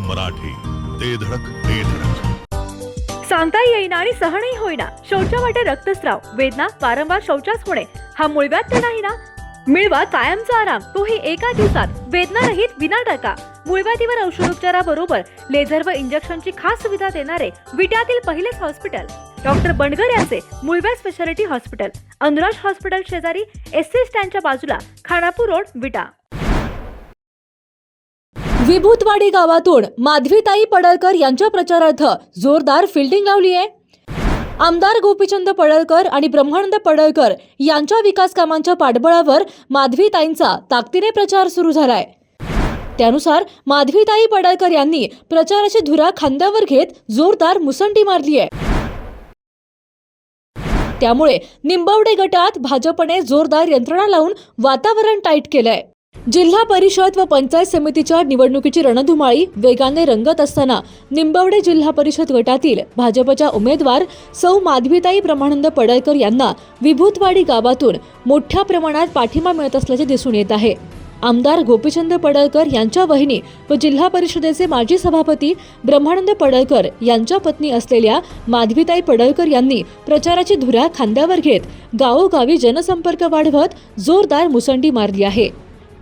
मराठी, ते धडक ते धडक. सांगता येईना आणि सहनही होईना शौचा वाटे रक्तस्राव, वेदना, वारंवार शौचास होणे हा मूळव्याध तर नाही ना? मिळवा कायमचा आराम, तोही एका दिवसात, वेदना रहित, विना टाका. मूळव्याधीवर औषधोपचाराबरोबर लेझर व इंजेक्शनची खास सुविधा देणारे विट्यातील पहिलेच हॉस्पिटल डॉक्टर बनगर यांचे मूळव्याध स्पेशालिटी हॉस्पिटल, अनुराज हॉस्पिटल शेजारी, एसटी स्टँडच्या बाजूला, खानापूर रोड, विटा. विभूतवाडी गावातून माधवीताई पडळकर यांच्या प्रचारार्थ जोरदार फिल्डिंग लावली आहे. आमदार गोपीचंद पडळकर आणि ब्रह्मानंद पडळकर यांच्या विकास कामांच्या पाठबळावर माधवीताईंचा ताकदीने प्रचार सुरू झालाय. त्यानुसार माधवीताई पडळकर यांनी प्रचाराची धुरा खांद्यावर घेत जोरदार मुसंडी मारली आहे. त्यामुळे निंबवडे गटात भाजपने जोरदार यंत्रणा लावून वातावरण टाईट केलंय. जिल्हा परिषद व पंचायत समितीच्या निवडणुकीची रणधुमाळी वेगाने रंगत असताना निंबवडे जिल्हा परिषद गटातील भाजपच्या उमेदवार सौ माधवीताई ब्रह्मानंद पडळकर यांना विभूतवाडी गावातून मोठ्या प्रमाणात पाठिंबा मिळत असल्याचे दिसून येत आहे. आमदार गोपीचंद पडळकर यांच्या वहिनी व जिल्हा परिषदेचे माजी सभापती ब्रह्मानंद पडळकर यांच्या पत्नी असलेल्या माधवीताई पडळकर यांनी प्रचाराची धुरा खांद्यावर घेत गावोगावी जनसंपर्क वाढवत जोरदार मुसंडी मारली आहे.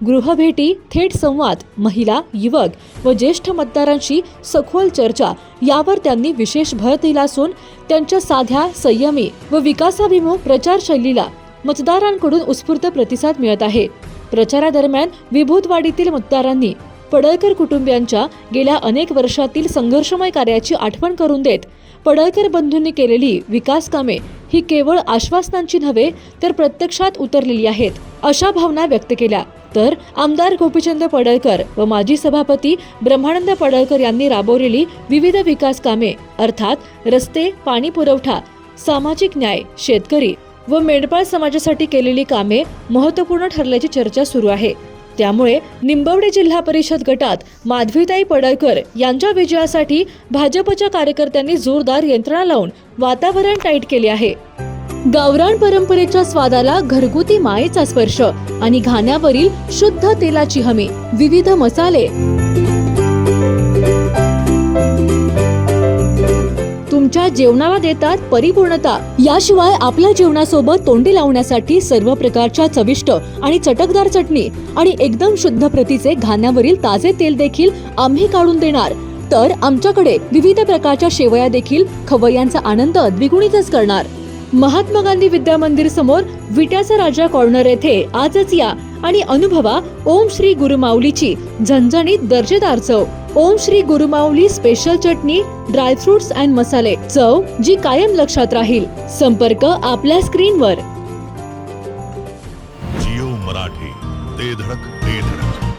गृहभेटी, थेट संवाद, महिला, युवक व ज्येष्ठ मतदारांशी सखोल चर्चा यावर त्यांनी विशेष भर दिला असून त्यांच्या साध्या, संयमी व विकासाभिमुख प्रचार शैलीला मतदारांकडून उत्स्फूर्त प्रतिसाद मिळत आहे. प्रचारादरम्यान विभूतवाडीतील मतदारांनी पडळकर कुटुंबियांच्या गेल्या अनेक वर्षातील संघर्षमय कार्याची आठवण करून देत पडळकर बंधूंनी केलेली विकास कामे ही केवळ आश्वासनांची नव्हे तर प्रत्यक्षात उतरलेली आहेत अशा भावना व्यक्त केल्या. तर आमदार गोपीचंद पडळकर व माजी सभापती ब्रह्मानंद पडळकर यांनी राबवलेली विविध विकास कामे अर्थात रस्ते, पाणी पुरवठा, सामाजिक न्याय, शेतकरी व मेंढपाळ समाजासाठी केलेली कामे महत्त्वपूर्ण ठरल्याची चर्चा सुरू आहे. त्यामुळे निंबवडे जिल्हा परिषद गटात माधवीताई पडळकर यांच्या विजयासाठी भाजपच्या कार्यकर्त्यांनी जोरदार यंत्रणा लावून वातावरण टाईट केले आहे. गावरान परंपरेच्या स्वादाला घरगुती मायेचा स्पर्श आणि घाण्यावरील शुद्ध तेलाची हमी, विविध मसाले, तुमच्या जेवणाला देतात परिपूर्णता. याशिवाय आपल्या जेवणासोबत तोंडी लावण्यासाठी सर्व प्रकारच्या चविष्ट आणि चटकदार चटणी आणि एकदम शुद्ध प्रतीचे घाण्यावरील ताजे तेल देखील आम्ही काढून देणार. तर आमच्याकडे विविध प्रकारच्या शेवया देखील खवय्यांचा आनंद द्विगुणितच करणार. महात्मा गांधी विद्या मंदिर समोर विट्याचा राजा कॉर्नर येथे आजच या आणि अनुभवा ओम श्री गुरुमाऊलीची झणझणीत दर्जेदार चव. ओम श्री गुरुमाऊली स्पेशल चटणी, ड्रायफ्रुट्स अँड मसाले, चव जी कायम लक्षात राहील. संपर्क आपल्या स्क्रीनवर. जिओ मराठी, ते धडक ते धडक.